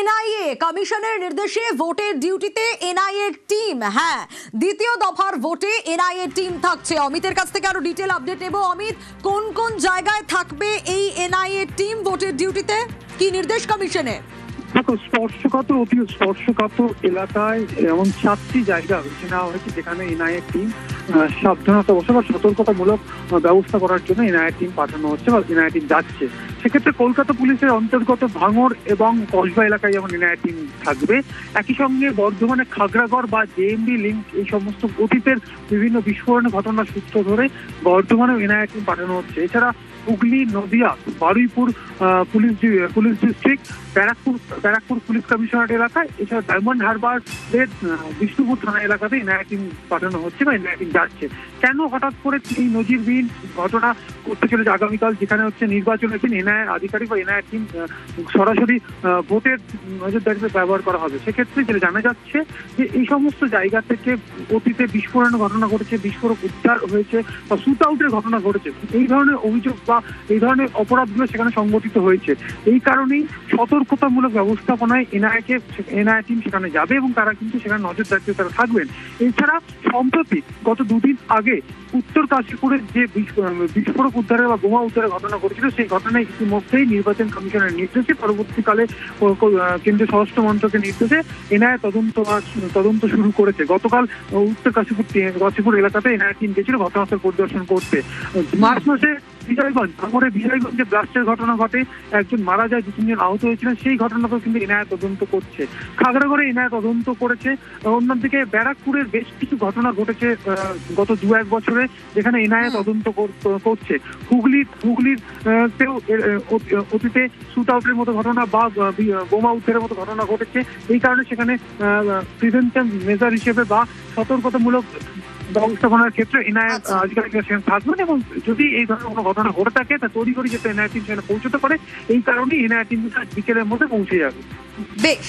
NIA কমিশনের নির্দেশে ভোটের ডিউটিতে এনআইএ টিম। হ্যাঁ, দ্বিতীয় দফার ভোটে এনআইএ টিম থাকছে। অমিতের কাছ থেকে আরো ডিটেল আপডেট নেব। অমিত, কোন কোন জায়গায় থাকবে এই এনআইএ টিম ভোটের ডিউটিতে? কি নির্দেশ কমিশনের? দেখো, অতি স্পর্শকাতর এলাকায় এমন 7টি জায়গা বেছে নেওয়া হয়েছে যেখানে এনআইএ টিম সাবধানতা অবশ্য বা সতর্কতামূলক ব্যবস্থা করার জন্য এনআইএ টিম পাঠানো হচ্ছে বা এনআইএ টিম যাচ্ছে। সেক্ষেত্রে কলকাতা পুলিশের অন্তর্গত ভাঙড় এবং কসবা এলাকায় যেমন এনআইএ টিম থাকবে, একই সঙ্গে বর্ধমানে খাগড়াগড় বা জেএমবি লিঙ্ক এই সমস্ত অতীতের বিভিন্ন বিস্ফোরণের ঘটনার সূত্র ধরে বর্ধমানেও এনআইএ টিম পাঠানো হচ্ছে। এছাড়া Hooghly, Nadia, Baruipur police district, Barrackpore police commissionerate এলাকায়, এছাড়া ডায়মন্ড হারবারের বিষ্ণুপুর থানা এলাকাতে এনআইএ টিম পাঠানো হচ্ছে বা এনআইএ টিম যাচ্ছে। কেন হঠাৎ করে এই নজিরবিহীন ঘটনা করতে চলেছে আগামীকাল, যেখানে হচ্ছে নির্বাচনের দিন এনআইএ আধিকারিক বা এনআইএ টিম সরাসরি ভোটের নজরদারিতে ব্যবহার করা হবে? সেক্ষেত্রে যেটা জানা যাচ্ছে যে এই সমস্ত জায়গা থেকে অতীতে বিস্ফোরণের ঘটনা ঘটেছে, বিস্ফোরক উদ্ধার হয়েছে বা শুট আউটের ঘটনা ঘটেছে। এই ধরনের অভিযোগ বা এই ধরনের অপরাধগুলো সেখানে সংঘটিত হয়েছে। এই কারণেই সতর্কতামূলক ব্যবস্থাপনায় এনআইএ টিম সেখানে যাবে এবং তারা কিন্তু সেখানে নজরদারিতে তারা থাকবেন। এছাড়া সম্প্রতি গত দুদিন আগে উত্তর কাশীপুরের যে বিস্ফোরক উদ্ধারের বা বোমা উদ্ধারের ঘটনা ঘটেছিল, সেই ঘটনায় ইতিমধ্যেই নির্বাচন কমিশনের নির্দেশে পরবর্তীকালে কেন্দ্রীয় স্বরাষ্ট্র মন্ত্রকের নির্দেশে এনআইএ তদন্ত শুরু করেছে। গতকাল উত্তর কাশীপুর এলাকাতে এনআইএ টিম গেছিল ঘটনাস্থল পরিদর্শন করতে। মার্চ মাসে বিজয়গঞ্জে ব্লাস্টের ঘটনা ঘটে, একজন মারা যায়, 2-3 জন আহত হয়েছিলেন। সেই ঘটনাকেও কিন্তু এনআইএ তদন্ত করছে। খাগড়াগড়ে এনআইএ তদন্ত করেছে। অন্যদিকে ব্যারাকপুরের বেশ কিছু ঘটনা ঘটেছে গত 2-1 বছরে, যেখানে এনআইএ তদন্ত করছে। হুগলির অতীতে শুট আউটের মতো ঘটনা বা বোমা উদ্ধারের মতো ঘটনা ঘটেছে। এই কারণে সেখানে প্রিভেনশন মেজার হিসেবে বা সতর্কতামূলক ব্যবস্থাপনার ক্ষেত্রে এনআইএ আধিকারিকরা সেখানে থাকবেন এবং যদি এই ধরনের কোনো ঘটনা ঘটে থাকে তা তড়িঘড়ি যাতে এনআইএ টিম সেখানে পৌঁছতে পারে। এই কারণেই এনআইএ টিম বিকেলের মধ্যে পৌঁছে যাবে। বেশ।